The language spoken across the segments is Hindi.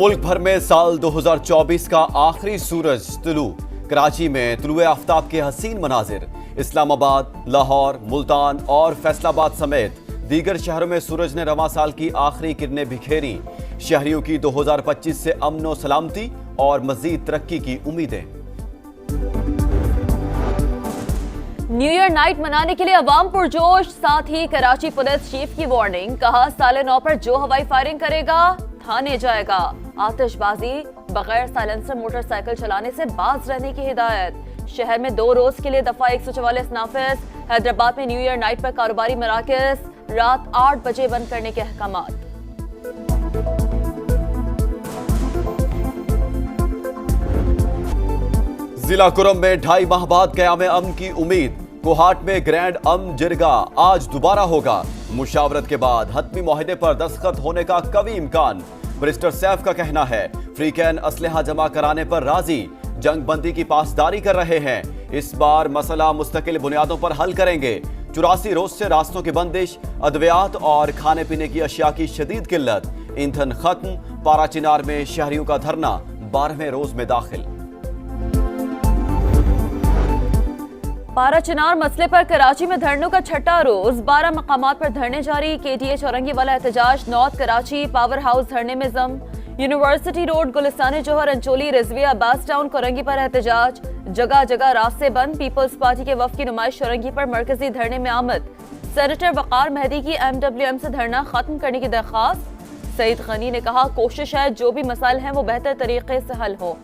मुल्क भर में साल 2024 का आखिरी सूरज तुलू। कराची में तुलुए आफ्ताब के हसीन मनाजिर। इस्लामाबाद, लाहौर, मुल्तान और फैसलाबाद समेत दीगर शहरों में सूरज ने रवां साल की आखिरी किरणें बिखेरी। शहरियों की 2025 से अमन व सलामती और मजीद तरक्की की उम्मीदें। न्यू ईयर नाइट मनाने के लिए अवाम पुरजोश। साथ ही कराची पुलिस चीफ की वार्निंग, कहा साले 9 पर जो हवाई फायरिंग करेगा थाने जाएगा। आतिशबाजी बगैर साइलेंसर मोटरसाइकिल चलाने से बाज रहने की हिदायत। शहर में 2 रोज के लिए दफा 144 नाफिज। हैदराबाद में न्यू ईयर नाइट पर कारोबारी मराकज रात 8 बजे बंद करने के अहकामात। जिला कुरम में 2.5 माह बाद क़याम अमन की उम्मीद। कोहाट में ग्रैंड अमन जिरगा आज दोबारा होगा। मुशावरत के बाद हतमी मुआहदे पर दस्तखत होने का कवी इम्कान। बैरिस्टर सैफ का कहना है फ्री कैन असलहा जमा कराने पर राजी, जंग बंदी की पासदारी कर रहे हैं। इस बार मसला मुस्तकिल बुनियादों पर हल करेंगे। 84 रोज से रास्तों की बंदिश, अद्वियात और खाने पीने की अशिया की शदीद किल्लत। ईंधन खत्म। पारा चिनार में शहरियों का धरना 12वें रोज में दाखिल। पारा चिनार मसले पर कराची में धरनों का छठा रोज। 12 मकामात पर धरने जारी। KTA औरंगी वाला एहतजाज। नॉर्थ कराची पावर हाउस धरने में जम। यूनिवर्सिटी रोड, गुलिस्तान जोहर, अंचोली, रिजविया, अब्बास टाउन, कोरंगी पर एहतजाज। जगह जगह रास्ते बंद। पीपल्स पार्टी के वफ्द की नुमाइश औरंगी पर मरकजी धरने में आमद। सेनेटर वकार मेहदी की MWM से धरना खत्म करने की दरख्वास्त। सईद गनी ने कहा कोशिश है जो भी मसाइल हैं वो बेहतर तरीके से हल हो।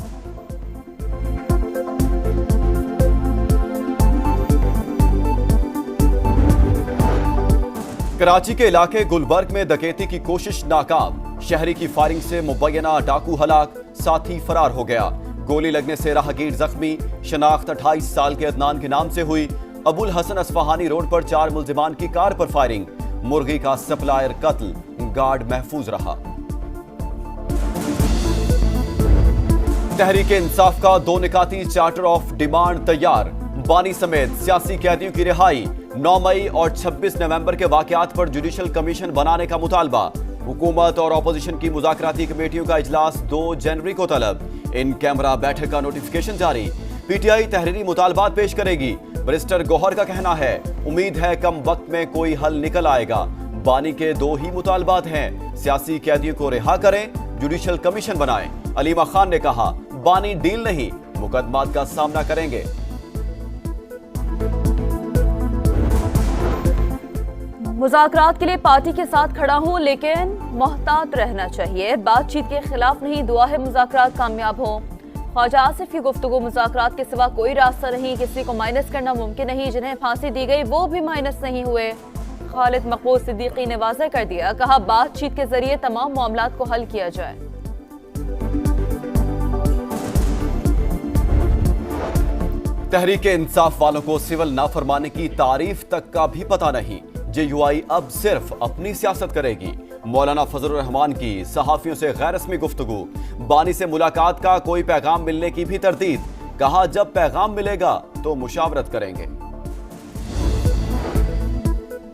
कराची के इलाके गुलबर्ग में डकैती की कोशिश नाकाम। शहरी की फायरिंग से मुबैना डाकू हलाक, साथी फरार हो गया। गोली लगने से राहगीर जख्मी। शनाख्त 28 साल के अदनान के नाम से हुई। अबुल हसन अस्फहानी रोड पर 4 मुल्जिमान की कार पर फायरिंग। मुर्गी का सप्लायर कत्ल, गार्ड महफूज रहा। तहरीक इंसाफ का 2 निकाती चार्टर ऑफ डिमांड तैयार। बानी समेत सियासी कैदियों की रिहाई। 9 मई और 26 नवंबर के वाकयात पर जुडिशल कमीशन बनाने का मुतालबा। हुकूमत और अपोजिशन की मुज़ाकराती कमेटियों का इजलास 2 जनवरी को तलब। इन कैमरा बैठक का नोटिफिकेशन जारी। PTI तहरीरी मुतालबात पेश करेगी। बैरिस्टर गौहर का कहना है उम्मीद है कम वक्त में कोई हल निकल आएगा। बानी के 2 ही मुतालबात हैं, सियासी कैदियों को रिहा करें, जुडिशल कमीशन बनाएं। अलीमा खान ने कहा बानी डील नहीं, मुकदमात का सामना करेंगे। मुज़ाकरात के लिए पार्टी के साथ खड़ा हूं, लेकिन मोहतात रहना चाहिए। बातचीत के खिलाफ नहीं, दुआ है मुज़ाकरात कामयाब हो। ख्वाजा आसिफ की गुफ्तगू, मुज़ाकरात के सिवा कोई रास्ता नहीं, किसी को माइनस करना मुमकिन नहीं। जिन्हें फांसी दी गई वो भी माइनस नहीं हुए। खालिद मकबूल सिद्दीकी ने वाज़ेह कर दिया, कहा बातचीत के जरिए तमाम मामलात को हल किया जाए। तहरीक इंसाफ वालों को सिविल नाफरमानी की तारीफ तक का भी पता नहीं। JUI अब सिर्फ अपनी सियासत करेगी। मौलाना फजलुर रहमान की सहाफियों से गैर रस्मी गुफ्तगू। बानी से मुलाकात का कोई पैगाम मिलने की भी तरदीद। कहा जब पैगाम मिलेगा तो मुशावरत करेंगे।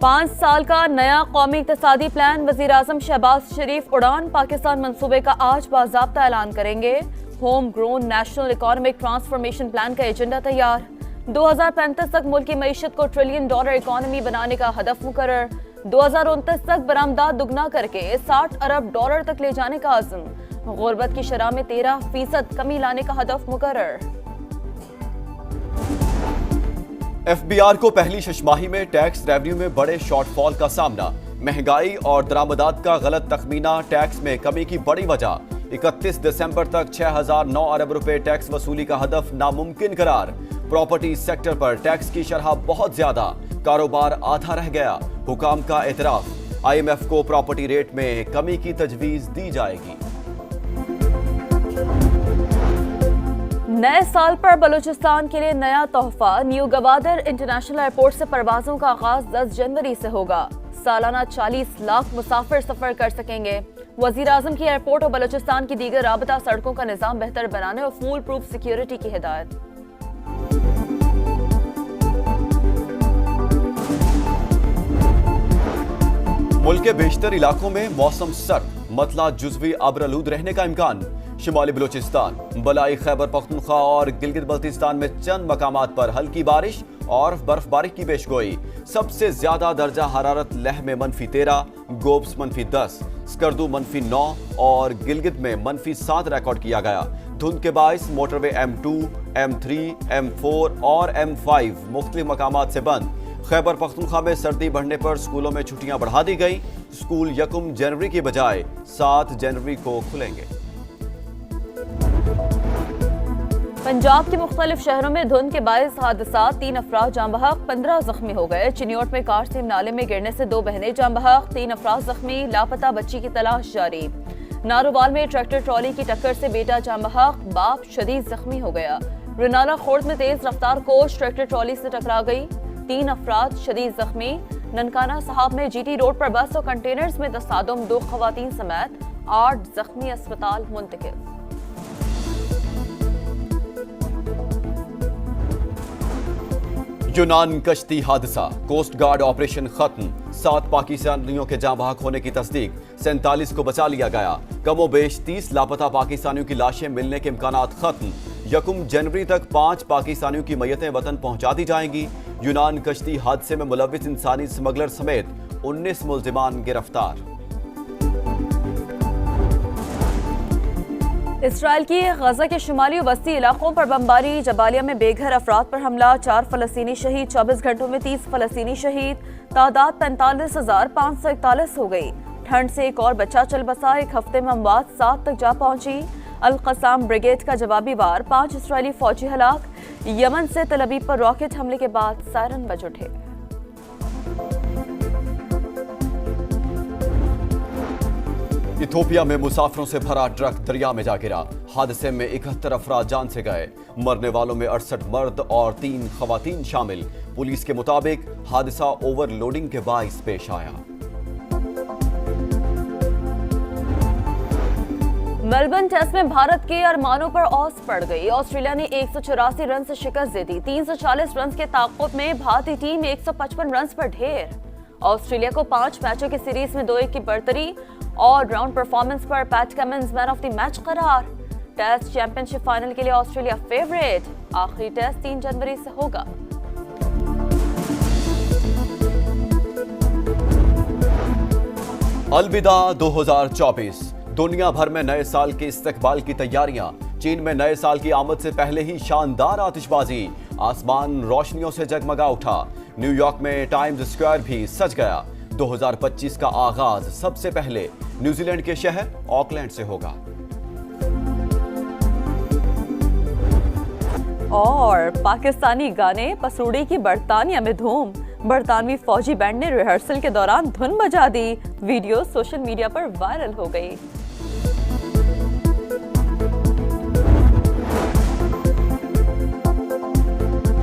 5 साल का नया कौमी इक़्तिसादी प्लान। वज़ीर आज़म शहबाज शरीफ उड़ान पाकिस्तान मंसूबे का आज बाज़ाब्ता ऐलान करेंगे। Home grown national economic transformation plan का एजेंडा तैयार। 2035 तक मुल्क की मईशत को $1 ट्रिलियन इकोनॉमी बनाने का हदफ मुकर्रर। 2029 तक बरामदात दुगना करके $60 अरब तक ले जाने का अज़्म। गुर्बत की शरह में 13% कमी लाने का हदफ मुकर्रर। FBR को पहली शशमाही में टैक्स रेवेन्यू में बड़े शॉर्टफॉल का सामना। महंगाई और दरामदात का गलत तखमीना टैक्स में कमी की बड़ी वजह। 31 दिसंबर तक 6009 अरब रुपए टैक्स वसूली का हदफ नामुमकिन करार। प्रॉपर्टी सेक्टर पर टैक्स की शरह बहुत ज्यादा, कारोबार आधा रह गया। हुकाम का एतराफ, IMF को प्रॉपर्टी रेट में कमी की तजवीज दी जाएगी। नए साल पर बलूचिस्तान के लिए नया तोहफा। न्यू गवादर इंटरनेशनल एयरपोर्ट से परवाजों का आगाज 10 जनवरी से होगा। सालाना 40 लाख मुसाफिर सफर कर सकेंगे। वजीर आजम की एयरपोर्ट और बलूचिस्तान की दीगर राबता सड़कों का निजाम बेहतर बनाने और फूल प्रूफ सिक्योरिटी की हिदायत। मुल्क के बेशतर इलाकों में मौसम सर्द। मतला जुज़वी अब्रलूद रहने का इम्कान। शिमाली बलूचिस्तान, बलाई खैबर पख्तूनख्वा और गिलगित बल्तिस्तान में चंद मकामात पर हल्की बारिश और बर्फबारी की पेशगोई। सबसे ज्यादा दर्जा हरारत लेह में -13, गोब्स -10, स्कर्दू -9 और गिलगित में -7 रिकॉर्ड किया गया। धुंध के बायस मोटरवे M2, M3, M4 और M5 मुख्तलिफ मकामात से बंद। खैबर पख्तूनख्वा में सर्दी बढ़ने पर स्कूलों में छुट्टियां बढ़ा दी गई। स्कूल 1 जनवरी की बजाय 7 जनवरी को खुलेंगे। पंजाब के मुख्तलिफ शहरों में धुंध के बायस हादसा, 3 अफराद जाँ बहक, 15 जख्मी हो गए। चिन्योट में कारसेम नाले में गिरने से 2 बहनें जाँ बहक, 3 अफराद जख्मी। लापता बच्ची की तलाश जारी। नारोवाल में ट्रैक्टर ट्रॉली की टक्कर से बेटा जाँ बहक, बाप शदीद जख्मी हो गया। रनाला खोर्द में तेज रफ्तार कोच ट्रैक्टर ट्रॉली से टकरा गई, 3 अफराद शदीद जख्मी। ननकाना साहब में GT रोड पर बस और कंटेनर्स में तसादुम, 2 खवातीन समेत 8 जख्मी अस्पताल मुंतकिल। यूनान कश्ती हादसा, कोस्ट गार्ड ऑपरेशन खत्म। 7 पाकिस्तानियों के जाँ बहक होने की तस्दीक, 47 को बचा लिया गया। कमोबेश 30 लापता पाकिस्तानियों की लाशें मिलने के इम्कानात खत्म। 1 जनवरी तक 5 पाकिस्तानियों की मैयतें वतन पहुंचा दी जाएंगी। यूनान कश्ती हादसे में मुलविस इंसानी स्मगलर समेत 19 मुल्जिमान गिरफ्तार। इसराइल की गजा के शुमाली वस्ती इलाकों पर बमबारी, जबालिया में बेघर अफराद पर हमला, 4 फलस्तीनी शहीद। 24 घंटों में 30 फलस्तीनी शहीद। तादाद 45,541 हो गई। ठंड से एक और बच्चा चल बसा, 1 हफ्ते में अमवात 7 तक जा पहुंची। अल-कसाम ब्रिगेड का जवाबी वार, 5 इसराइली फौजी हलाक। यमन से तल अवीव पर रॉकेट हमले के बाद सायरन बज उठे। इथोपिया में मुसाफिरों से भरा ट्रक दरिया में जा गिरा। हादसे में 71 अफराद जान से गए। मरने वालों में 68 मर्द और 3 खवातीन शामिल। पुलिस के मुताबिक हादसा ओवरलोडिंग के बाइस पेश आया। मेलबर्न टेस्ट में भारत के अरमानों पर औस पड़ गई। ऑस्ट्रेलिया ने 184 रन से शिकस्त दे दी। 340 रन के ताक़ुब में भारतीय टीम 155 रन पर ढेर। ऑस्ट्रेलिया को 5 मैचों की सीरीज में 2-1 की बढ़तरी। और राउंड परफॉर्मेंस पर PAT Cummins man of the match करार। टेस्ट चैंपियनशिप फाइनल के लिए ऑस्ट्रेलिया फेवरेट। आखिरी टेस्ट 3 जनवरी से होगा। अलविदा 2024। दुनिया भर में नए साल के इस्तकबाल की तैयारियां। चीन में नए साल की आमद से पहले ही शानदार आतिशबाजी। आसमान रोशनियों से जगमगा उठा। न्यूयॉर्क में टाइम्स स्क्वायर भी सज गया। 2025 का आगाज सबसे पहले न्यूजीलैंड के शहर ऑकलैंड से होगा। और पाकिस्तानी गाने पसूड़ी की बरतानिया में धूम। बरतानवी फौजी बैंड ने रिहर्सल के दौरान धुन बजा दी। वीडियो सोशल मीडिया पर वायरल हो गई।